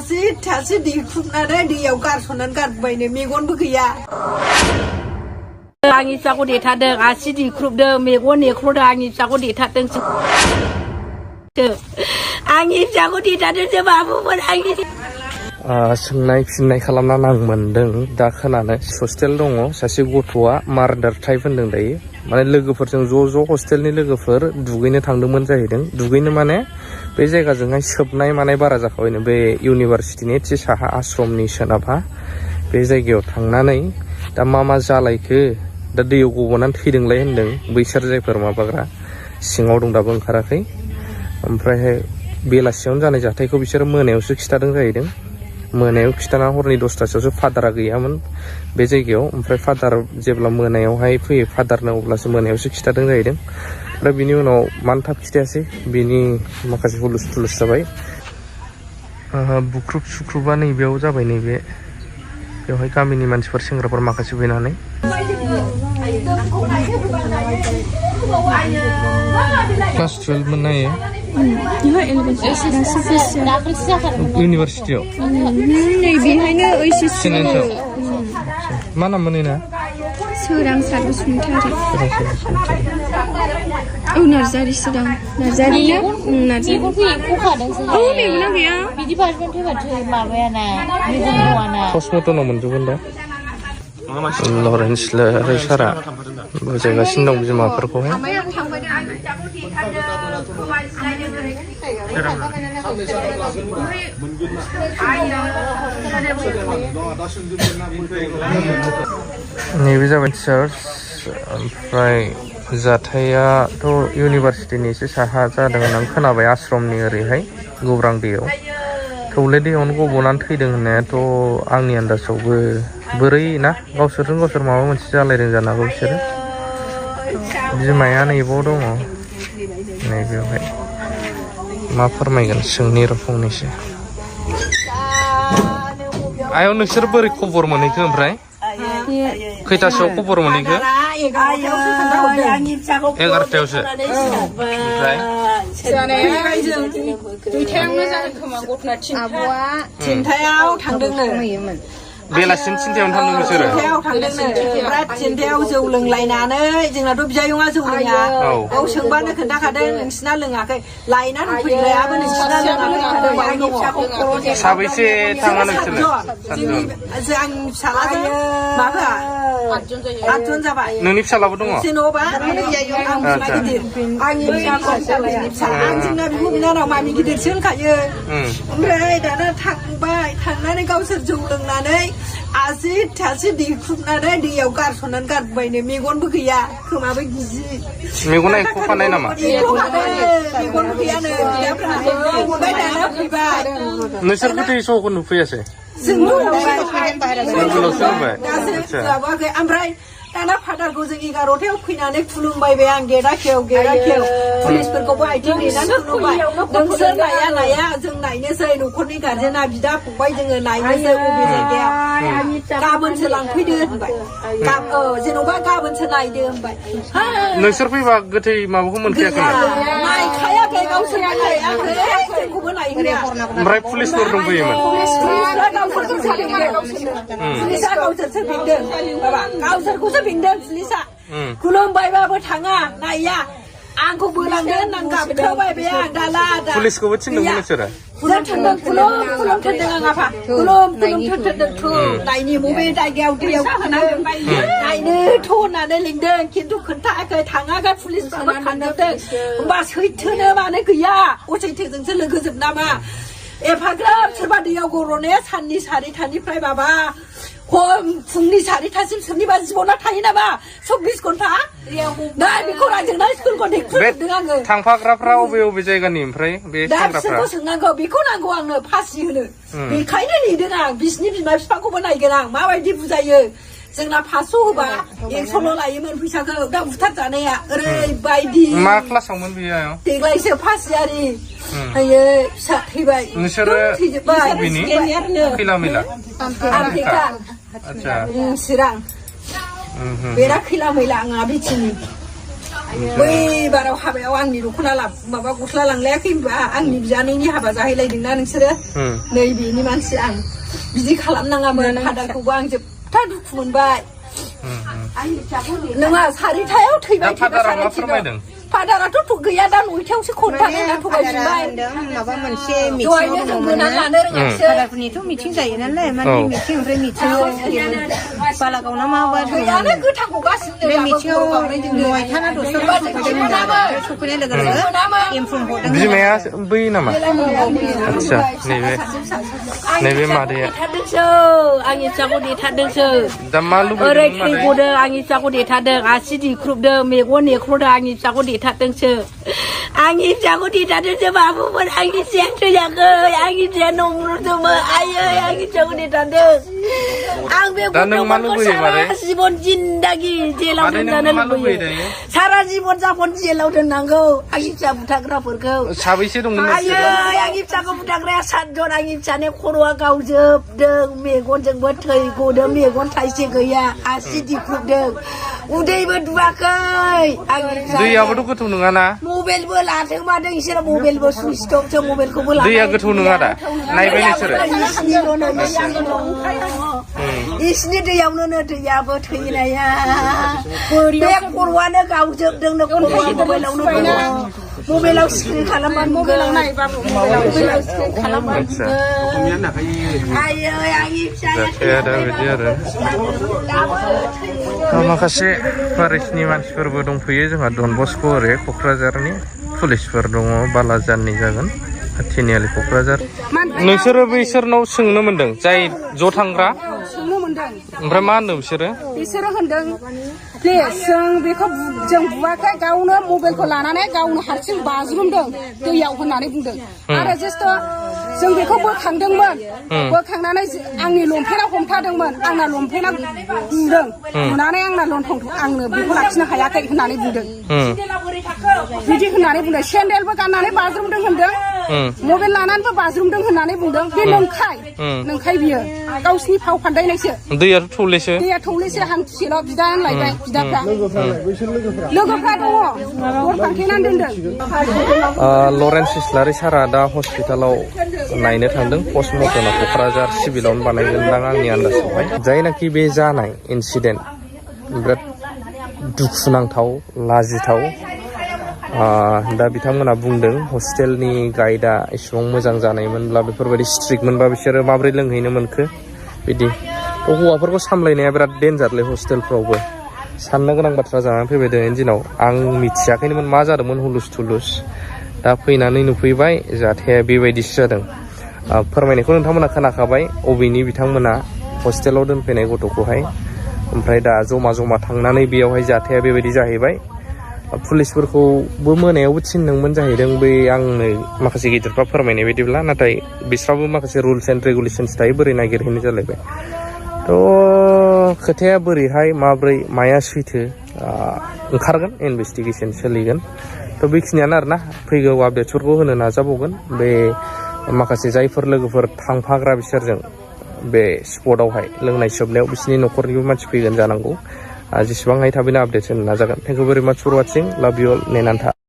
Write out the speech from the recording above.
आसि दिख्रुबनानै दैयाव गारसननानै गारबायनो मेगनबो गैया आंनि फिसाखौ देथारदों आसि दिख्रुबदों मेगन नेख्र'दों आंनि फिसाखौ देथारदों आंनि फिसाखौ देथारदोंसो बाबुमोन आंनि सोंनाय फिननाय खालामना आं मोनदों दा खोनानो हस्टेल दङ सासे गथ'आ मार्डार टाइप होनदों दायो माने लोगोफोरजों ज' हस्टेलनि लोगोफोर दुगैनो थांदोंमोन जाहैदों दुगैनो माने बे जायगाजोंहाय सोबनाय मानाय बारा जाखाबायनो बे इउनिभारसिटिनि एसे साहा आश्रमनि सोनाबहा बे जायगायाव थांनानै दा मा जालायखो दा दैयाव गब'नानै थैदोंलाय होनदों बैसोर जायफोर माबाग्रा सिङाव दं दाबो ओंखाराखै ओमफ्रायहाय बेलासियावनो जानाय जाथायखौ बिसोर मोनायावसो खिथादों जाहैदों मोनायाव खिथाना हरनि 10टासोआवसो फादारा गैयामोन बे जायगायाव ओमफ्राय फादार जेब्ला मोनायावहाय फैयो फादारनो अब्लासो मोनायावसो खिथादों जाहैदों ओमफ्राय बिनि उनाव मानो थाब खिथायासै बिनि माखासे हुलुस थुलुस जाबाय बुख्रुब सुख्रुबा नैबेयाव जाबाय नैबे बेवहाय गामिनि मानसिफोर सेंग्राफोर माखासे फैनानै क्लास 12 मोन नायो इउनिभारसिटियाव बेहायनो ओइस मा नाम मोनैना सोरांसार बसुमतारी नार्जारि सोरां नार्जारि मेगना गैया बिदि बाजबन थैबाथाय माबायाना मेगन दङना पस्टमर्टमाव मोनजोबगोन दा लरेन्स लारि सारा बुजायगासिनो दं बिमाफोरखौहाय नैबे जाबाय चार्च ओमफ्राय जाथायाथ' इउनिभारसिटिनि एसे साहा जादों होननानै खोनाबाय आश्रमनि ओरैहाय गौरां दैयाव थौले दैयावनो गब'नानै थैदों होननायाथ' आंनि आन्दाजावबो बोरै ना गावसोरजों गावसोर माबा मोनसे जालायदों जानो हागौ बिसोरो बिमाया नैबाव दङ नैबेयावहाय मा फोरमायगोन सोंनि र' फंनैसो आयं नोंसोर बोरै खबर मोनहैखो ओमफ्राय खैथासोआव खबर मोनहैखो 11टायावसो ओमफ्राय दुइथायावनो जादों खोमा गथ'ना थिनथायाव थांदोंनो बेलासिनि थिनथायावनो थांदों बिसोरो ओमफ्राय थिनथायाव जौ लोंलायनानै जोंनाथ' बिजायंआ जौ लोङा औ सोंबानो खोन्थाखादों नोंसिना लोङाखै लायनानै फैग्रायाबो नोंसिना लोङाखै साबैसे थाङा नोंसोरलाय आंनि फिसालाजों माबा 8 जन जाबाय नोंनि फिसालाबो दङ जेन'बा आंनि फिसाला जोंना बिब' बिनानाव मामि गिदिरसो होनखायो ओमफ्राय दाना थांबाय थांनानै गावसोर जौ लोंनानै आसि दिख्रुबनानै दैयाव गारसननानै गारबायनो मेगनबो गैया खोमाबो गिजि मेगना एख'खानाय नामा मेगनबो गैयानो ओमफ्राय दाना फैबाय नोंसोर गोथै सहखौ नुफैयासै ओमफ्राय दाना फादारखौ जों 11टायाव फैनानै खुलुमबाय आं गेदा खेव पुलिसफोरखौबो आथिं देनानै खुलुमबाय नोंसोर नाया जों नायनोसै न'खरनि गार्जेना बिदा फंबाय जोङो नायनोसै बबे जायगायाव गाबोनसो लांफैदो होनबाय जेन'बा गाबोनसो नायदो होनबाय नोंसोर फैबा गोथै माबाखौ मोनफैयाखै नायखायाखै गावसोर नायाखै जोंखौबो नायहोया ओमफ्राय पुलिसफोर दंफैयोमोन पुलिसा गावसोरसो फिनदों गावसोरखौसो फिनदों पुलिसा खुलुमबायबाबो थाङा नाया आंखौ बोलांदो होननानै गाबथाबाय बे आं दाला पुलिसखौबो थिनदोंमोन नोंसोरो थोनदों खुलुम थोनदों आं आफा खुलुम थोनदों नायनि बबे जायगायाव दैयाव नायनो थ' होननानै लिंदों खिन्थु खोन्थायाखै थाङाखै पुलिसफ्राबो खानजोबदों होमबा सैथोनो मानो गैया असैथोजोंसो लोगोजोब नामा एफाग्राब सोरबा दैयाव गर'ने साननि 4टानिफ्राय माबा फुंनि 4टासिम सोरनिबा जिबना थायो नामा 24 घन्टा दा बेखौ रायजोंनाय स्कुलखौ देख्रुबदों आङो थांफाग्राफ्रा अबे जायगानि ओमफ्राय बे सेंग्राफ्रा सोंनांगौ बेखौ नांगौ आंनो फासि होनो बेखायनो नेदों आं बिसिनि बिमा बिफाखौबो नायगोन आं माबायदि बुजायो जोंना 500 होबा 100ल' लायोमोन फैसाखौ दा बुथार जानाया ओरैबायदि मा क्लासावमोन बियो देग्लायसो फासियारि हायो फिसा थैबाय नोंसोरो थैजोबबाय खैला मैला चिरां बेरा खैला मैला आंहा बिथिनि बै बाराव हाबायाव आंनि दख'ना माबा गस्ला लांलायाखै होनबा आंनि बिजानैनि हाबा जाहैलायदोंना नोंसोरो नै बेनि मानसि आं बिदि खालामनाङामोन फादारखौबो आं जोबथा दुखु मोनबाय नङा सारिथायाव थैबाय थैबाय फादाराथ' गैया दा 9थायावसो खन्थानो थगायफिनबाय माबा मोनसे दहायनो जों मोनानै लानो रोङासै फादारफोरनिथ' मिथिं जायो नालाय माने मिथिं ओमफ्राय मिथिङाव बालागावना माबा गैयानो गोथांखौ गासिबो बे मिथिङाव 9था ना 10था सफैनाय लोगो लोगो इनफर्म हरदों बिमाया बै नामा आदसा नैबे मादैया आंनि फिसाखौ देथारदोंसो दा मा लुबैदों ओरै थै गदों आंनि फिसाखौ देथारदों आसि दिख्रुबदों मेगन नेख्रदों आंनि फिसाखौ देथारदोंसो आंनि फिसाखौ देथारदोंसो बाबुमोन आंनि फिसाया थैयाखै आंनि फिसाया नंग्रुदोंमोन आयै आंनि फिसाखौ देथारदों आं बे गथ'फोरखौ सारा जिबन जिन्दागि जेलाव दोनजानो लुबैयो सारा जिबन जाबन जेलाव दोननांगौ आंनि फिसा बुथारग्राफोरखौ साबैसे दंमोन आयै आंनि फिसाखौ बुथारग्राया 7 जन आंनि फिसानि खर'आ गावजोबदों मेगनजोंबो थै गदों मेगन थाइसे गैया आसि दिख्रुबदों उदैबो दुवाखै आंनि दैयाबोथ' गोथौ नङाना मबाइलबो लाथों मादों इसोरो मबाइलबो सुइच अफसो मबाइलखौबो लाथों दैया गोथौ नङा दा नायबाय नोंसोरो इसनि दैयावनो दैयाबो थैनाया बे खर'आनो गावजोबदोंनो खर'आ मबाइलावनो मबाइलाव स्क्रिन खालामबानो मबाइलाव नायबाबो मबाइलाव स्क्रिन खालामबानो आयै आंनि जाथाया दा बिदि आरो माखासे फारिसनि मानसिफोरबो दंफैयो जोंहा डन बस्क' ओरै क'क्राझारनि पुलिसफोर दङ बालाजाननि जागोन तिनिआलि क'क्राझार नोंसोरो बैसोरनाव सोंनो मोन्दों जाय ज' थांग्रा सोंनो मोनदों ओमफ्राय मा होनदों बिसोरो होनदों प्लिज जों बेखौ जों बुवाखै गावनो मबाइलखौ लानानै गावनो हारसिं बाज्रुमदों दैयाव होननानै बुंदों आरो जेस्ट' जों बेखौ बोखांदोंमोन बोखांनानै आंनि लंपेन्टआव हमथादोंमोन आंना लंपेन्टआ बुदों बुनानै आंना आंनो बेखौ लाखिनो हायाखै होननानै बुंदों बिदि होननानै बुंदों सेन्देलबो गाननानै बाज्रुमदों होनदों मबाइल लानानैबो बाज्रुमदों होननानै बुंदों बे नंखाय बियो गावसिनि फाव फान्दायनायसो दैयाथ' थौलेसो हांथुसेल' बिदा होनलायबाय बिदाफ्रा लोगोफ्रा दङ दर फांथेनानै दोनदों लरेन्स इस्लारि सारा दा हस्पिटालाव नायनो थांदों पस्टमर्टमा क'क्राझार सिभिलावनो बानायगोनदां आंनि आन्दाजावहाय जायनाखि बे जानाय इनसिडेन्ट बिराद दुखुनांथाव लाजिथाव दा बिथांमोना बुंदों हस्टेलनि गाइडआ एसेबां मोजां जानायमोनब्ला बेफोरबायदि स्ट्रिक्टमोनबा बिसोरो माबोरै लोंहैनो मोनखो बिदि हौवाफोरखौ सामलायनाया बिराद डेन्जारलै हस्टेलफ्रावबो साननो गोनां बाथ्रा जानानै फैबाय दिनैनि दिनाव आं मिथियाखैनोमोन मा जादोंमोन हुलुस थुलुस दा फैनानै नुफैबाय जाथाया बेबायदिसो जादों फोरमायनायखौ नोंथांमोना खोनाखाबाय अबेनि बिथांमोना हस्टेलाव दोनफैनाय गथ'खौहाय ओमफ्राय दा जमा थांनानै बेयावहाय जाथाया बेबायदि जाहैबाय पुलिसफोरखौबो मोनायावबो थिनदोंमोन जाहैदों बै आंनो माखासे गिदिरफ्रा फोरमायनाय बायदिब्ला नाथाय बिस्राबो माखासे रुल्स एन्ड रेगुलेसन्स थायो बोरै नागिरहैनो जालायबाय थ' खोथाया बोरैहाय माब्रै माया सैथो ओंखारगोन इनभेस्टिगेसन सोलिगोन थ' बेखिनियानो आरोना फैगौ आपडेट्सफोरखौ होनो नाजाबावगोन बे माखासे जायफोर लोगोफोर थांफाग्रा बिसोरजों बे स्पटआवहाय लोंनाय सोबनायाव बिसोरनि न'खरनिबो मानसि फैगोन जानांगौ जेसेबां हायो थाबैनो आपडेट्स होनो नाजागोन थेंक इउ भेरि माच फर वाचिं लाभ इउ अल नेनान्था